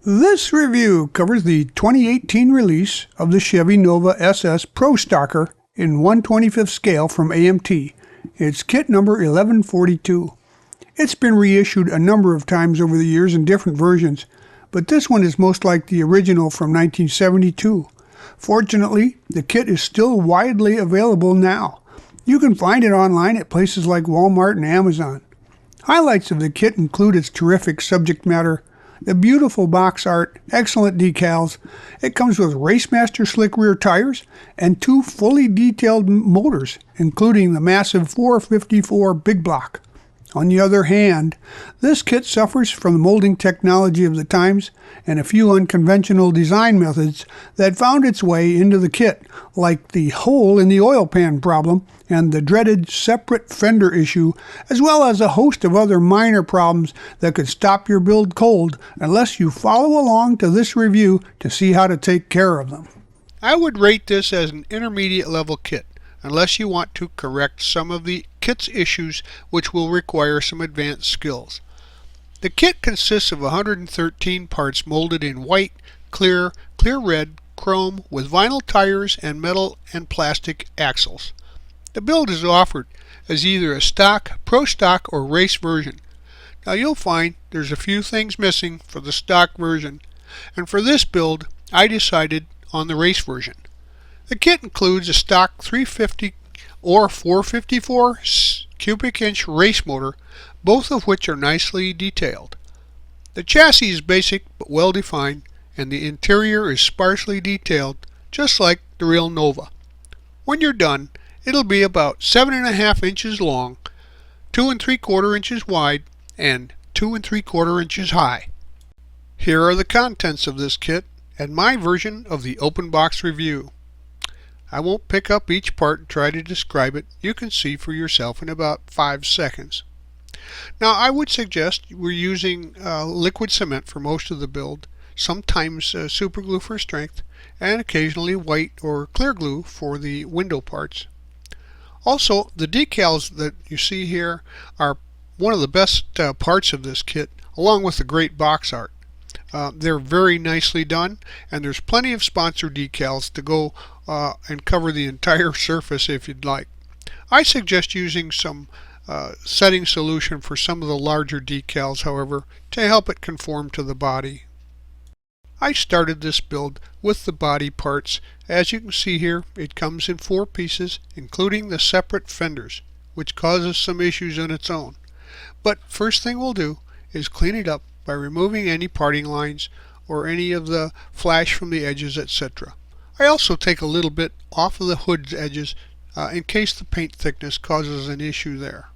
This review covers the 2018 release of the Chevy Nova SS Pro Stocker in 1/25th scale from AMT. It's kit number 1142. It's been reissued a number of times over the years in different versions, but this one is most like the original from 1972. Fortunately, the kit is still widely available now. You can find it online at places like Walmart and Amazon. Highlights of the kit include its terrific subject matter, the beautiful box art, excellent decals. It comes with Racemaster slick rear tires and two fully detailed motors, including the massive 454 big block. On the other hand, this kit suffers from the molding technology of the times and a few unconventional design methods that found its way into the kit, like the hole in the oil pan problem and the dreaded separate fender issue, as well as a host of other minor problems that could stop your build cold unless you follow along to this review to see how to take care of them. I would rate this as an intermediate level kit, unless you want to correct some of the kit's issues, which will require some advanced skills. The kit consists of 113 parts molded in white, clear red, chrome with vinyl tires and metal and plastic axles. The build is offered as either a stock, pro stock, or race version. Now you'll find there's a few things missing for the stock version, and for this build I decided on the race version. The kit includes a stock 350 or 454 cubic inch race motor, both of which are nicely detailed. The chassis is basic but well defined, and the interior is sparsely detailed, just like the real Nova. When you're done, it'll be about 7.5 inches long, 2 3/4 inches wide, and 2 3/4 inches high. Here are the contents of this kit and my version of the open box review. I won't pick up each part and try to describe it. You can see for yourself in about 5 seconds. Now I would suggest we're using liquid cement for most of the build, sometimes super glue for strength, and occasionally white or clear glue for the window parts. Also, the decals that you see here are one of the best parts of this kit, along with the great box art. They're very nicely done, and there's plenty of sponsor decals to go and cover the entire surface if you'd like. I suggest using some setting solution for some of the larger decals, however, to help it conform to the body. I started this build with the body parts. As you can see here, it comes in 4 pieces, including the separate fenders, which causes some issues on its own. But first thing we'll do is clean it up by removing any parting lines or any of the flash from the edges, etc. I also take a little bit off of the hood's edges in case the paint thickness causes an issue there.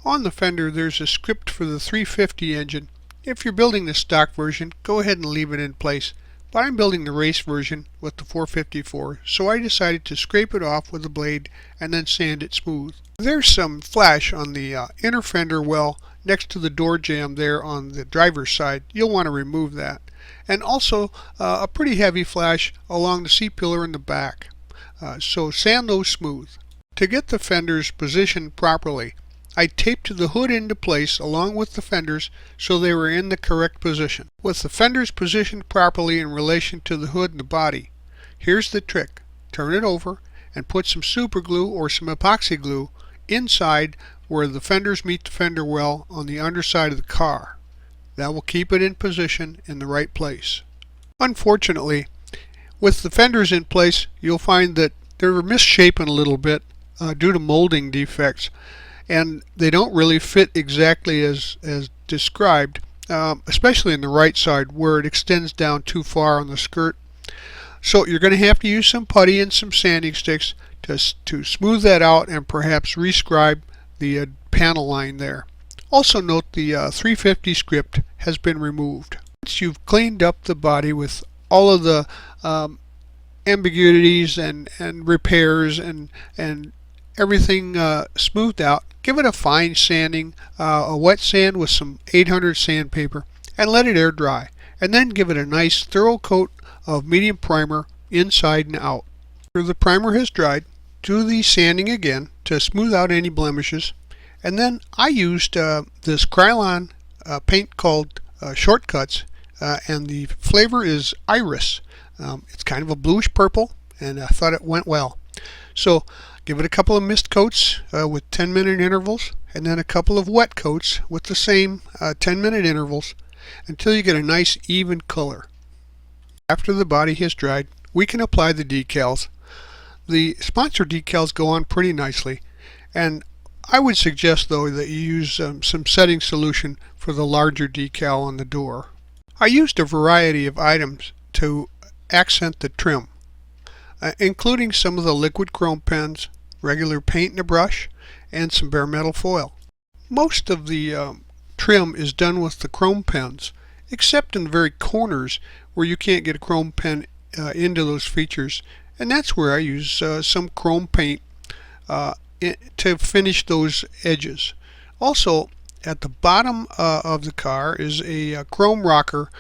On the fender there's a script for the 350 engine. If you're building the stock version, go ahead and leave it in place, but I'm building the race version with the 454, so I decided to scrape it off with a blade and then sand it smooth. There's some flash on the inner fender well next to the door jamb there on the driver's side. You'll want to remove that. And also a pretty heavy flash along the C-pillar in the back. So sand those smooth. To get the fenders positioned properly, I taped the hood into place along with the fenders so they were in the correct position. With the fenders positioned properly in relation to the hood and the body, here's the trick. Turn it over and put some super glue or some epoxy glue inside where the fenders meet the fender well on the underside of the car. That will keep it in position in the right place. Unfortunately, with the fenders in place, you'll find that they're misshapen a little bit due to molding defects, and they don't really fit exactly as described, especially in the right side where it extends down too far on the skirt. So you're going to have to use some putty and some sanding sticks to smooth that out and perhaps rescribe the panel line there. Also note the 350 script has been removed. Once you've cleaned up the body with all of the ambiguities and repairs and everything smoothed out, give it a fine sanding, a wet sand with some 800 sandpaper, and let it air dry. And then give it a nice thorough coat of medium primer inside and out. After the primer has dried, do the sanding again to smooth out any blemishes. And then I used this Krylon paint called Shortcuts and the flavor is Iris. It's kind of a bluish purple, and I thought it went well. So give it a couple of mist coats with 10-minute intervals, and then a couple of wet coats with the same 10-minute intervals until you get a nice even color. After the body has dried, we can apply the decals. The sponsor decals go on pretty nicely, and I would suggest though that you use some setting solution for the larger decal on the door. I used a variety of items to accent the trim, including some of the liquid chrome pens, regular paint in a brush, and some bare metal foil. Most of the trim is done with the chrome pens, except in the very corners where you can't get a chrome pen into those features, and that's where I use some chrome paint to finish those edges. Also, at the bottom of the car is a chrome rocker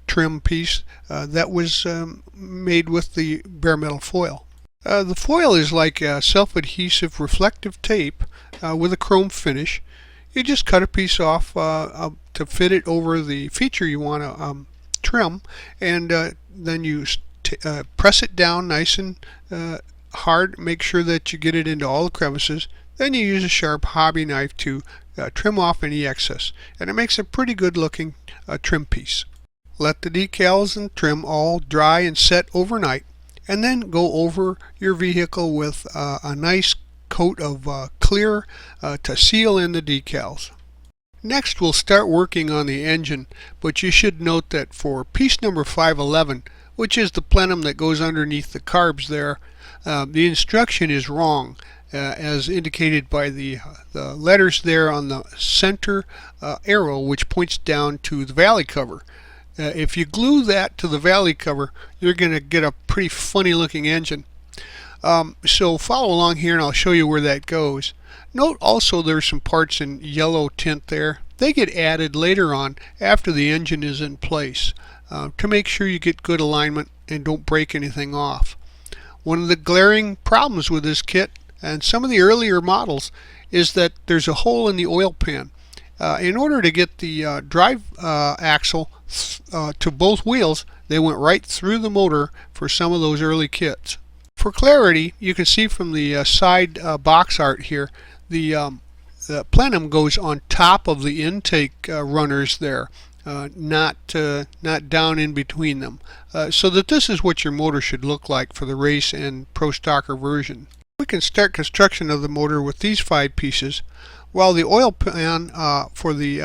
trim piece that was made with the bare metal foil. The foil is like a self-adhesive reflective tape with a chrome finish. You just cut a piece off to fit it over the feature you want to trim, and then you press it down nice and hard. Make sure that you get it into all the crevices. Then you use a sharp hobby knife to trim off any excess, and it makes a pretty good looking trim piece. Let the decals and trim all dry and set overnight, and then go over your vehicle with a nice coat of clear to seal in the decals. Next, we'll start working on the engine, but you should note that for piece number 511, which is the plenum that goes underneath the carbs there, the instruction is wrong, as indicated by the letters there on the center arrow, which points down to the valley cover. If you glue that to the valley cover, you're going to get a pretty funny looking engine. So follow along here and I'll show you where that goes. Note also there's some parts in yellow tint there. They get added later on after the engine is in place to make sure you get good alignment and don't break anything off. One of the glaring problems with this kit and some of the earlier models is that there's a hole in the oil pan. In order to get the drive axle to both wheels, they went right through the motor for some of those early kits. For clarity, you can see from the side box art here, the plenum goes on top of the intake runners there, not down in between them, so that this is what your motor should look like for the race and Pro Stocker version. We can start construction of the motor with these 5 pieces, while the oil pan for the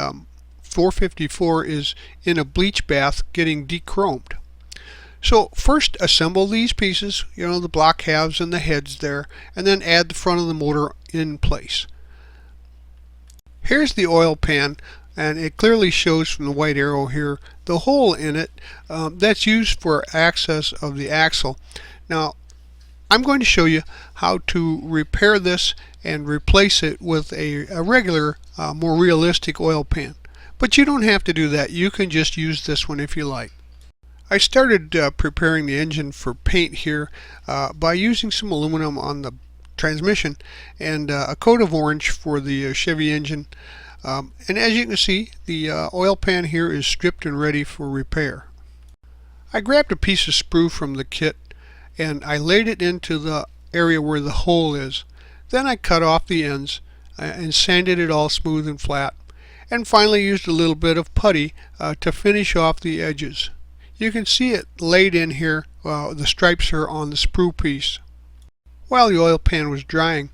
454 is in a bleach bath getting dechromed. So first assemble these pieces, the block halves and the heads there, and then add the front of the motor in place. Here's the oil pan, and it clearly shows from the white arrow here the hole in it that's used for access of the axle. Now I'm going to show you how to repair this and replace it with a regular, more realistic oil pan. But you don't have to do that. You can just use this one if you like. I started preparing the engine for paint here by using some aluminum on the transmission and a coat of orange for the Chevy engine. And as you can see, the oil pan here is stripped and ready for repair. I grabbed a piece of sprue from the kit and I laid it into the area where the hole is. Then I cut off the ends and sanded it all smooth and flat, and finally used a little bit of putty to finish off the edges. You can see it laid in here. The stripes are on the sprue piece. While the oil pan was drying,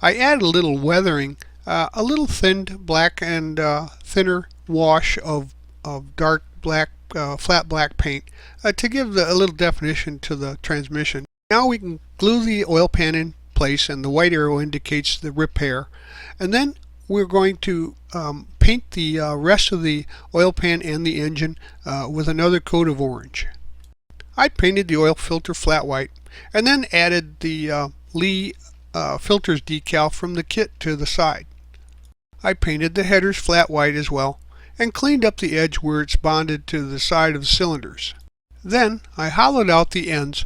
I added a little weathering, a little thinned black and thinner wash of dark black, flat black paint to give a little definition to the transmission. Now we can glue the oil pan in place, and the white arrow indicates the repair. And then we're going to paint the rest of the oil pan and the engine with another coat of orange. I painted the oil filter flat white and then added the Lee filters decal from the kit to the side. I painted the headers flat white as well and cleaned up the edge where it's bonded to the side of the cylinders. Then I hollowed out the ends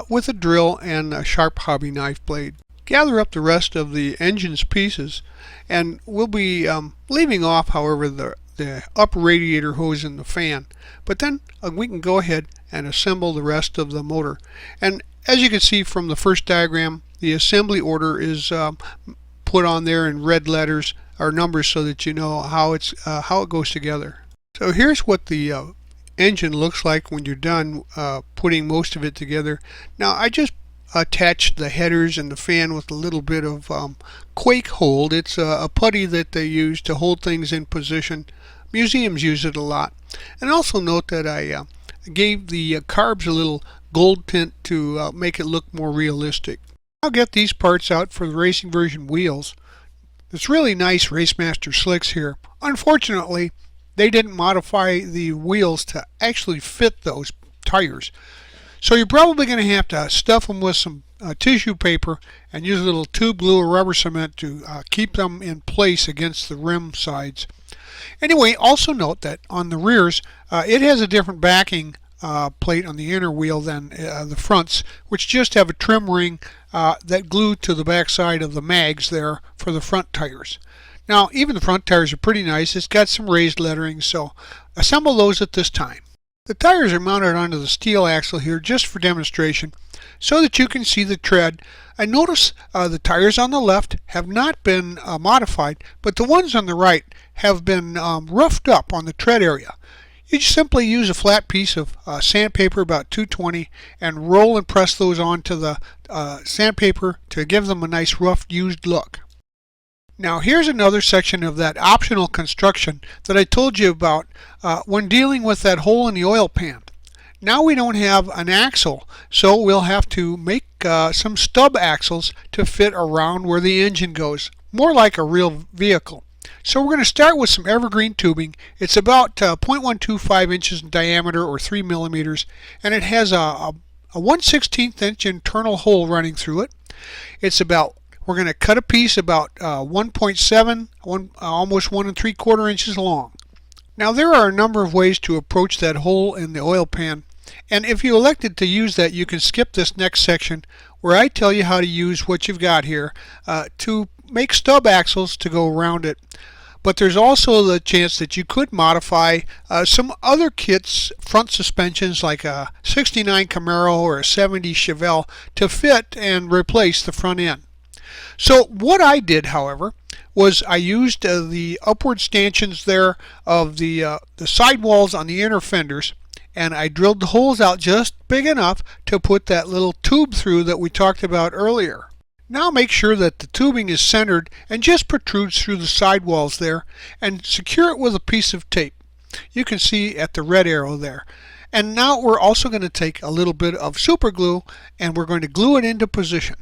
with a drill and a sharp hobby knife blade. Gather up the rest of the engine's pieces, and we'll be leaving off, however, the upper radiator hose and the fan. But then we can go ahead and assemble the rest of the motor. And as you can see from the first diagram, the assembly order is put on there in red letters or numbers so that you know how it goes together. So here's what the engine looks like when you're done putting most of it together. Now I just attached the headers and the fan with a little bit of quake hold. It's a putty that they use to hold things in position. Museums use it a lot. And also note that I gave the carbs a little gold tint to make it look more realistic. I'll get these parts out for the racing version wheels. It's really nice Racemaster slicks here. Unfortunately, they didn't modify the wheels to actually fit those tires. So you're probably going to have to stuff them with some tissue paper and use a little tube glue or rubber cement to keep them in place against the rim sides. Anyway, also note that on the rears, it has a different backing plate on the inner wheel than the fronts, which just have a trim ring that glued to the back side of the mags there for the front tires. Now, even the front tires are pretty nice. It's got some raised lettering, so assemble those at this time. The tires are mounted onto the steel axle here just for demonstration so that you can see the tread. And notice the tires on the left have not been modified, but the ones on the right have been roughed up on the tread area. You just simply use a flat piece of sandpaper, about 220, and roll and press those onto the sandpaper to give them a nice rough used look. Now here's another section of that optional construction that I told you about when dealing with that hole in the oil pan. Now we don't have an axle, so we'll have to make some stub axles to fit around where the engine goes, more like a real vehicle. So we're going to start with some evergreen tubing. It's about 0.125 inches in diameter or 3 millimeters, and it has a 1/16 inch internal hole running through it. We're going to cut a piece about 1.7, almost 1 3/4 inches long. Now there are a number of ways to approach that hole in the oil pan, and if you elected to use that, you can skip this next section where I tell you how to use what you've got here to make stub axles to go around it. But there's also the chance that you could modify some other kits, front suspensions like a 69 Camaro or a 70 Chevy to fit and replace the front end. So what I did, however, was I used the upward stanchions there of the sidewalls on the inner fenders, and I drilled the holes out just big enough to put that little tube through that we talked about earlier. Now make sure that the tubing is centered and just protrudes through the sidewalls there, and secure it with a piece of tape. You can see at the red arrow there. And now we're also going to take a little bit of super glue and we're going to glue it into position.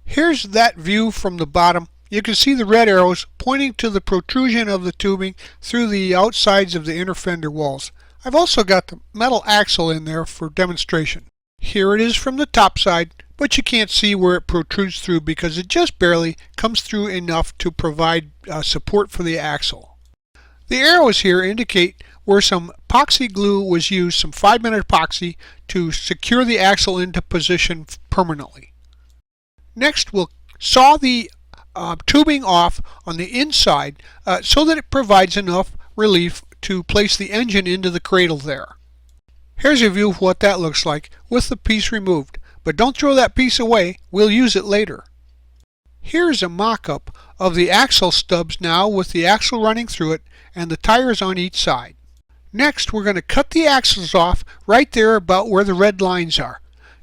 Here's that view from the bottom. You can see the red arrows pointing to the protrusion of the tubing through the outsides of the inner fender walls. I've also got the metal axle in there for demonstration. Here it is from the top side, but you can't see where it protrudes through because it just barely comes through enough to provide support for the axle. The arrows here indicate where some epoxy glue was used, some 5-minute epoxy, to secure the axle into position permanently. Next, we'll saw the tubing off on the inside so that it provides enough relief to place the engine into the cradle there. Here's a view of what that looks like with the piece removed, but don't throw that piece away, we'll use it later. Here's a mock-up of the axle stubs now with the axle running through it and the tires on each side. Next, we're going to cut the axles off right there about where the red lines are.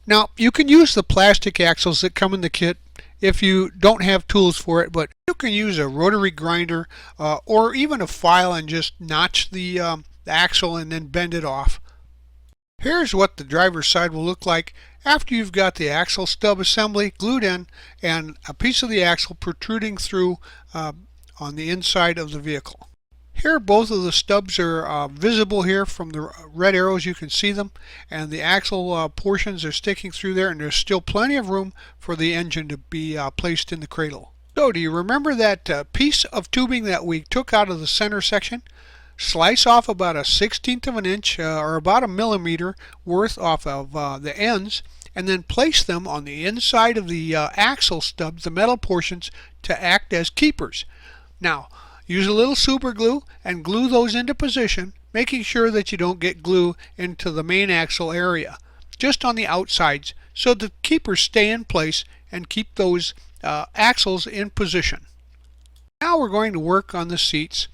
Now, you can use the plastic axles that come in the kit if you don't have tools for it, but you can use a rotary grinder or even a file and just notch the axle and then bend it off. Here's what the driver's side will look like after you've got the axle stub assembly glued in and a piece of the axle protruding through on the inside of the vehicle. Here both of the stubs are visible here from the red arrows. You can see them, and the axle portions are sticking through there, and there's still plenty of room for the engine to be placed in the cradle. So do you remember that piece of tubing that we took out of the center section? Slice off about 1/16 of an inch or about 1 millimeter worth off of the ends, and then place them on the inside of the axle stubs, the metal portions, to act as keepers. Now, Use a little super glue and glue those into position, making sure that you don't get glue into the main axle area, just on the outsides, so the keepers stay in place and keep those axles in position. Now we're going to work on the seats.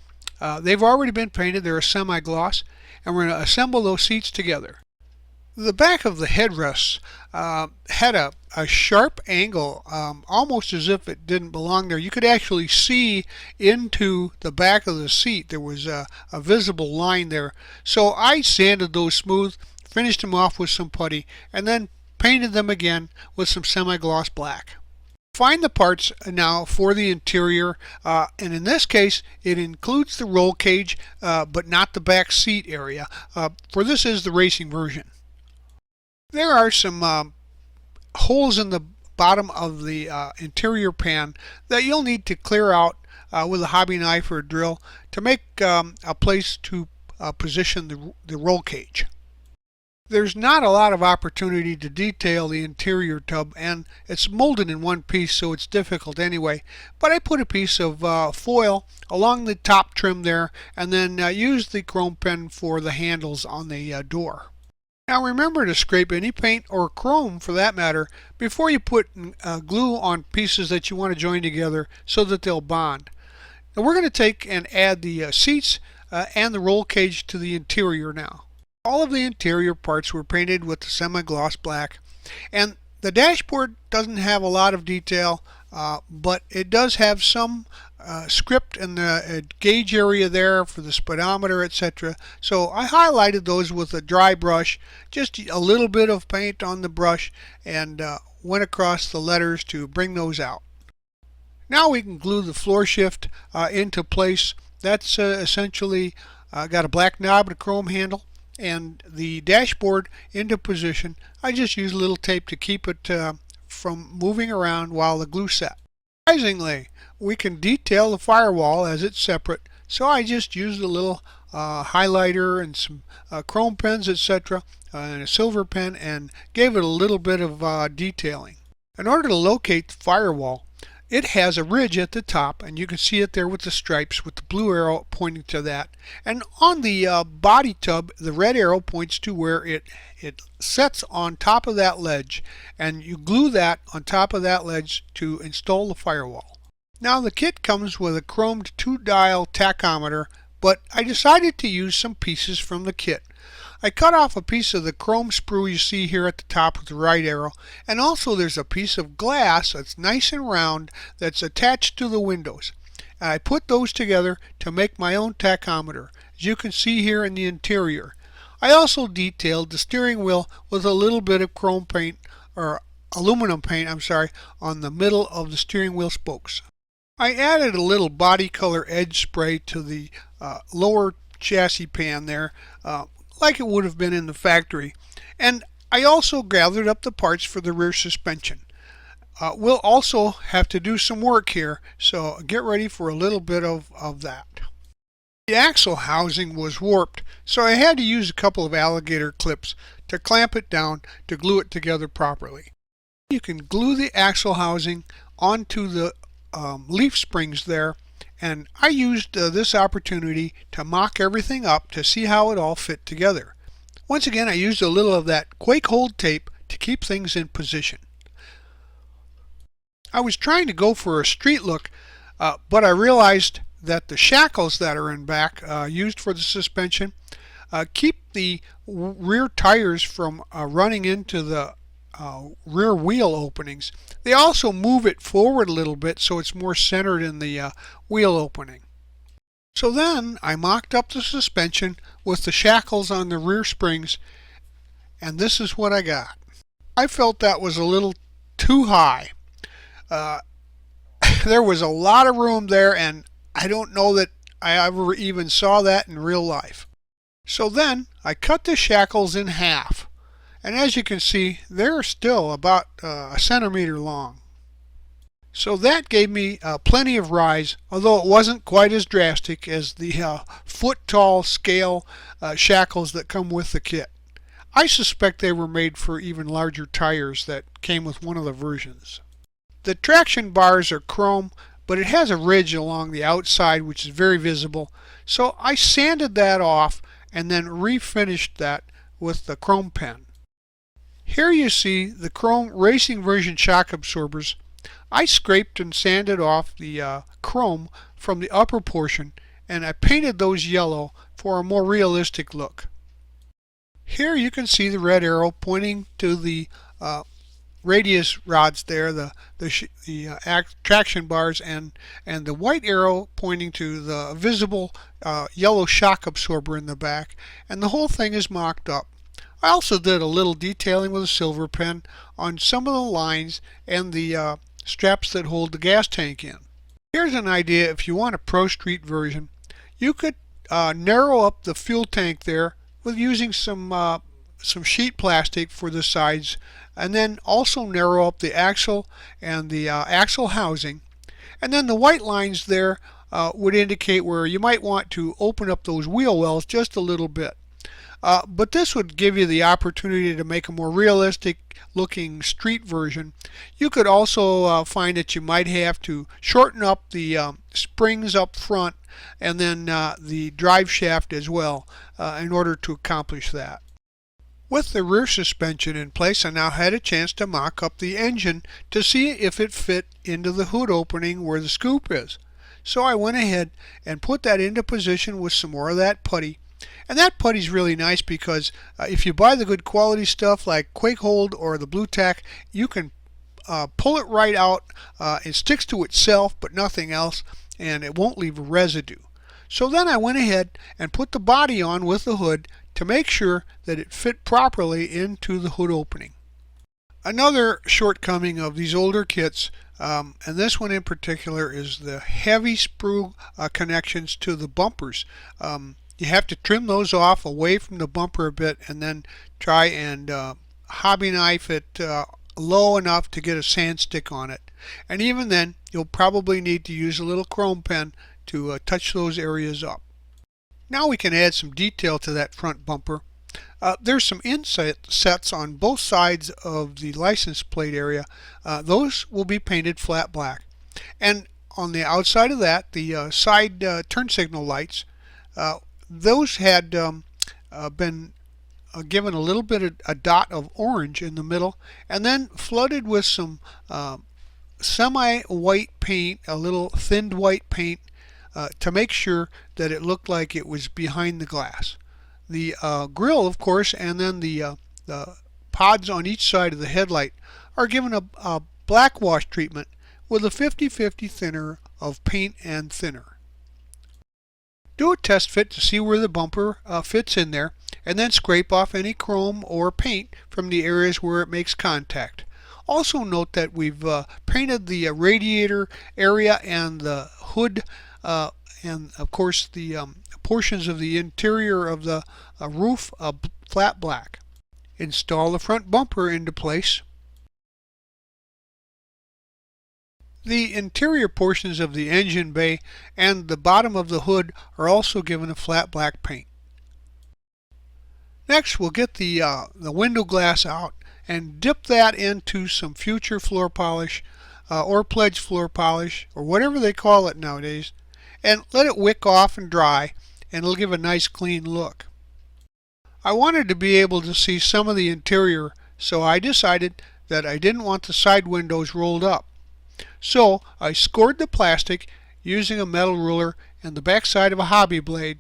They've already been painted, they're a semi-gloss, and we're going to assemble those seats together. The back of the headrests had a sharp angle, almost as if it didn't belong there. You could actually see into the back of the seat. There was a visible line there. So I sanded those smooth, finished them off with some putty, and then painted them again with some semi-gloss black. Find the parts now for the interior, and in this case it includes the roll cage, but not the back seat area, for this is the racing version. There are some holes in the bottom of the interior pan that you'll need to clear out with a hobby knife or a drill to make a place to position the roll cage. There's not a lot of opportunity to detail the interior tub, and it's molded in one piece, so it's difficult anyway, but I put a piece of foil along the top trim there, and then used the chrome pen for the handles on the door. Now remember to scrape any paint, or chrome for that matter, before you put glue on pieces that you want to join together so that they'll bond. Now we're going to take and add the seats and the roll cage to the interior now. All of the interior parts were painted with the semi-gloss black, and the dashboard doesn't have a lot of detail, but it does have some script in the gauge area there for the speedometer, etc. So I highlighted those with a dry brush, just a little bit of paint on the brush, and went across the letters to bring those out. Now we can glue the floor shift into place. That's essentially got a black knob and a chrome handle, and the dashboard into position. I just use a little tape to keep it from moving around while the glue set. Surprisingly, we can detail the firewall as it's separate, so I just used a little highlighter and some chrome pens, etc., and a silver pen, and gave it a little bit of detailing. In order to locate the firewall, it has a ridge at the top, and you can see it there with the stripes with the blue arrow pointing to that. And on the body tub, the red arrow points to where it sets on top of that ledge, and you glue that on top of that ledge to install the firewall. Now the kit comes with a chromed 2-dial tachometer, but I decided to use some pieces from the kit. I cut off a piece of the chrome sprue you see here at the top with the right arrow, and also there's a piece of glass that's nice and round that's attached to the windows. And I put those together to make my own tachometer, as you can see here in the interior. I also detailed the steering wheel with a little bit of chrome paint, or aluminum paint, on the middle of the steering wheel spokes. I added a little body color edge spray to the lower chassis pan there, like it would have been in the factory, and I also gathered up the parts for the rear suspension. We'll also have to do some work here, so get ready for a little bit of that. The axle housing was warped, so I had to use a couple of alligator clips to clamp it down to glue it together properly. You can glue the axle housing onto the leaf springs there, and I used this opportunity to mock everything up to see how it all fit together. Once again, I used a little of that Quake Hold tape to keep things in position. I was trying to go for a street look, but I realized that the shackles that are in back used for the suspension keep the rear tires from running into the rear wheel openings. They also move it forward a little bit so it's more centered in the wheel opening. So then I mocked up the suspension with the shackles on the rear springs, and this is what I got. I felt that was a little too high. There was a lot of room there, and I don't know that I ever even saw that in real life. So then I cut the shackles in half, and as you can see, they're still about a centimeter long. So that gave me plenty of rise, although it wasn't quite as drastic as the foot-tall scale shackles that come with the kit. I suspect they were made for even larger tires that came with one of the versions. The traction bars are chrome, but it has a ridge along the outside which is very visible. So I sanded that off and then refinished that with the chrome pen. Here you see the chrome racing version shock absorbers. I scraped and sanded off the chrome from the upper portion, and I painted those yellow for a more realistic look. Here you can see the red arrow pointing to the radius rods there, the traction bars, and the white arrow pointing to the visible yellow shock absorber in the back, and the whole thing is mocked up. I also did a little detailing with a silver pen on some of the lines and the straps that hold the gas tank in. Here's an idea. If you want a Pro Street version, you could narrow up the fuel tank there with using some sheet plastic for the sides, and then also narrow up the axle and the axle housing, and then the white lines there would indicate where you might want to open up those wheel wells just a little bit. But this would give you the opportunity to make a more realistic looking street version. You could also find that you might have to shorten up the springs up front and then the drive shaft as well in order to accomplish that. With the rear suspension in place, I now had a chance to mock up the engine to see if it fit into the hood opening where the scoop is. So I went ahead and put that into position with some more of that putty. And that putty is really nice because if you buy the good quality stuff like Quake Hold or the Blue Tack, you can pull it right out. It sticks to itself but nothing else, and it won't leave a residue. So then I went ahead and put the body on with the hood to make sure that it fit properly into the hood opening. Another shortcoming of these older kits, and this one in particular, is the heavy sprue connections to the bumpers. You have to trim those off away from the bumper a bit and then try and hobby knife it low enough to get a sand stick on it. And even then, you'll probably need to use a little chrome pen to touch those areas up. Now we can add some detail to that front bumper. There's some inset sets on both sides of the license plate area. Those will be painted flat black. And on the outside of that, the side turn signal lights, those had been given a little bit of a dot of orange in the middle and then flooded with some semi-white paint, a little thinned white paint, to make sure that it looked like it was behind the glass. The grill, of course, and then the pods on each side of the headlight are given a black wash treatment with a 50-50 thinner of paint and thinner. Do a test fit to see where the bumper fits in there, and then scrape off any chrome or paint from the areas where it makes contact. Also note that we've painted the radiator area and the hood and of course the portions of the interior of the roof flat black. Install the front bumper into place. The interior portions of the engine bay and the bottom of the hood are also given a flat black paint. Next, we'll get the window glass out and dip that into some future floor polish or pledge floor polish or whatever they call it nowadays, and let it wick off and dry, and it'll give a nice clean look. I wanted to be able to see some of the interior, so I decided that I didn't want the side windows rolled up. So I scored the plastic using a metal ruler and the back side of a hobby blade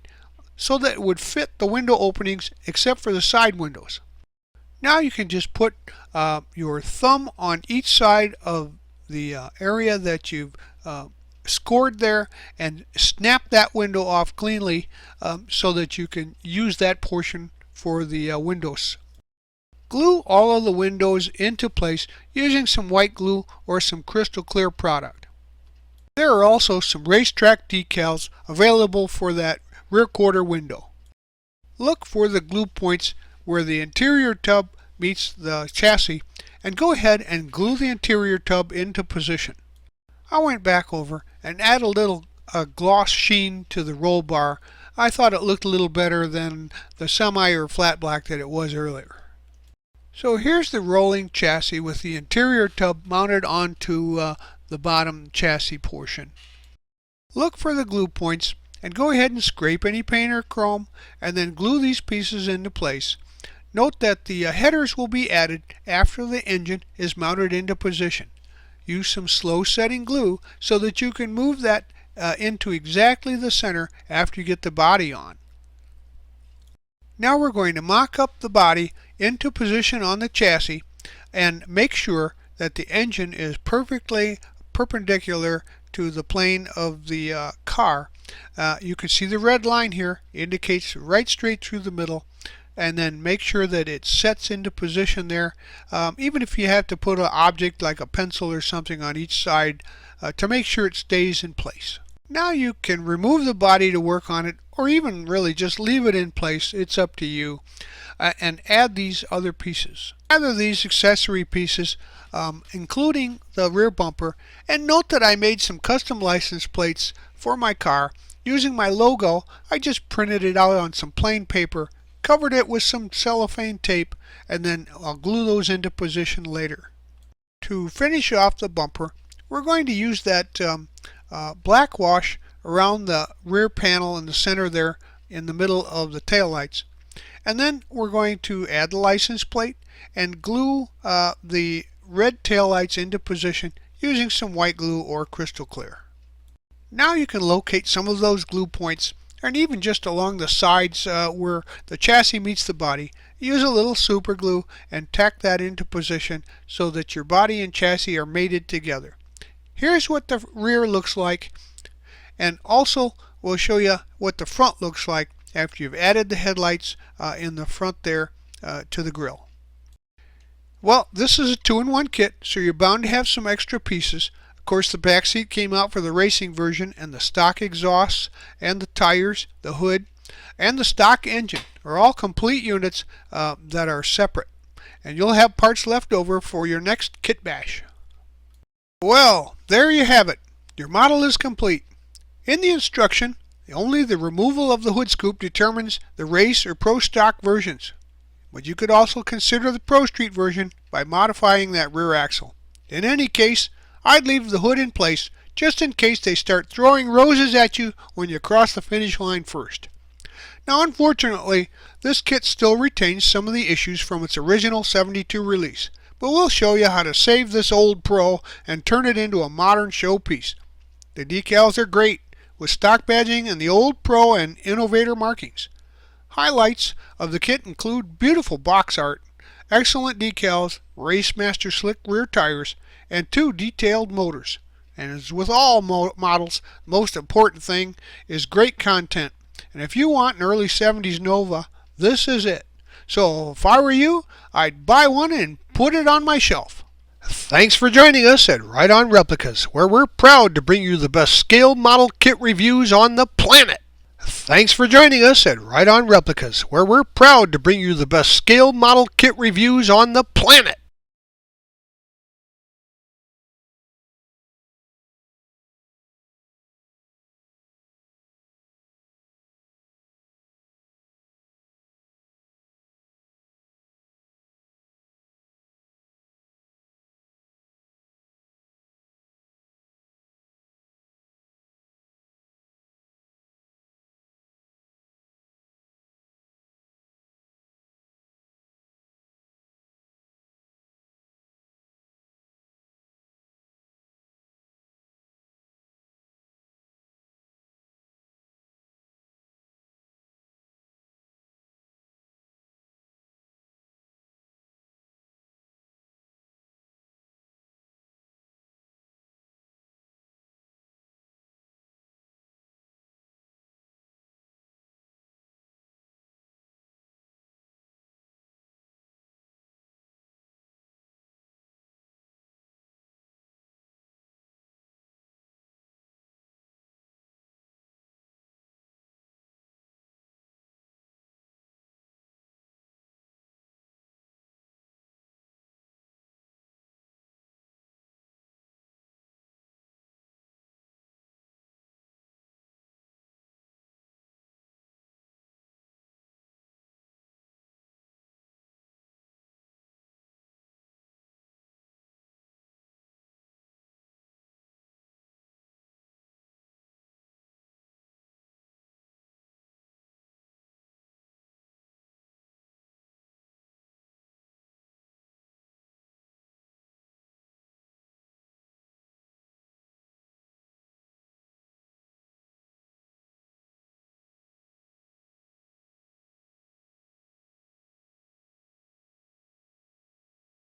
so that it would fit the window openings except for the side windows. Now you can just put your thumb on each side of the area that you've scored there and snap that window off cleanly so that you can use that portion for the windows. Glue all of the windows into place using some white glue or some crystal clear product. There are also some racetrack decals available for that rear quarter window. Look for the glue points where the interior tub meets the chassis and go ahead and glue the interior tub into position. I went back over and add a little gloss sheen to the roll bar. I thought it looked a little better than the semi or flat black that it was earlier. So here's the rolling chassis with the interior tub mounted onto the bottom chassis portion. Look for the glue points and go ahead and scrape any paint or chrome and then glue these pieces into place. Note that the headers will be added after the engine is mounted into position. Use some slow setting glue so that you can move that into exactly the center after you get the body on. Now we're going to mock up the body into position on the chassis and make sure that the engine is perfectly perpendicular to the plane of the car. You can see the red line here indicates right straight through the middle, and then make sure that it sets into position there, even if you have to put an object like a pencil or something on each side to make sure it stays in place. Now you can remove the body to work on it, or even really just leave it in place. It's up to you. And add these other pieces. Gather these accessory pieces, including the rear bumper, and note that I made some custom license plates for my car. Using my logo, I just printed it out on some plain paper, covered it with some cellophane tape, and then I'll glue those into position later. To finish off the bumper, we're going to use that black wash around the rear panel in the center there in the middle of the taillights. And then we're going to add the license plate and glue the red taillights into position using some white glue or crystal clear. Now you can locate some of those glue points, and even just along the sides where the chassis meets the body. Use a little super glue and tack that into position so that your body and chassis are mated together. Here's what the rear looks like, and also we'll show you what the front looks like after you've added the headlights in the front there to the grille. Well, this is a 2-in-1 kit, so you're bound to have some extra pieces. Of course, the back seat came out for the racing version, and the stock exhausts and the tires, the hood, and the stock engine are all complete units that are separate. And you'll have parts left over for your next kit bash. Well, there you have it. Your model is complete. In the instruction, only the removal of the hood scoop determines the race or pro stock versions. But you could also consider the Pro Street version by modifying that rear axle. In any case, I'd leave the hood in place just in case they start throwing roses at you when you cross the finish line first. Now, unfortunately, this kit still retains some of the issues from its original '72 release, but we'll show you how to save this old Pro and turn it into a modern showpiece. The decals are great, with stock badging and the old Pro and Innovator markings. Highlights of the kit include beautiful box art, excellent decals, Racemaster slick rear tires, and 2 detailed motors. And as with all models, the most important thing is great content. And if you want an early '70s Nova, this is it. So if I were you, I'd buy one and put it on my shelf. Thanks for joining us at Right On Replicas, where we're proud to bring you the best scale model kit reviews on the planet. Thanks for joining us at Right On Replicas, where we're proud to bring you the best scale model kit reviews on the planet.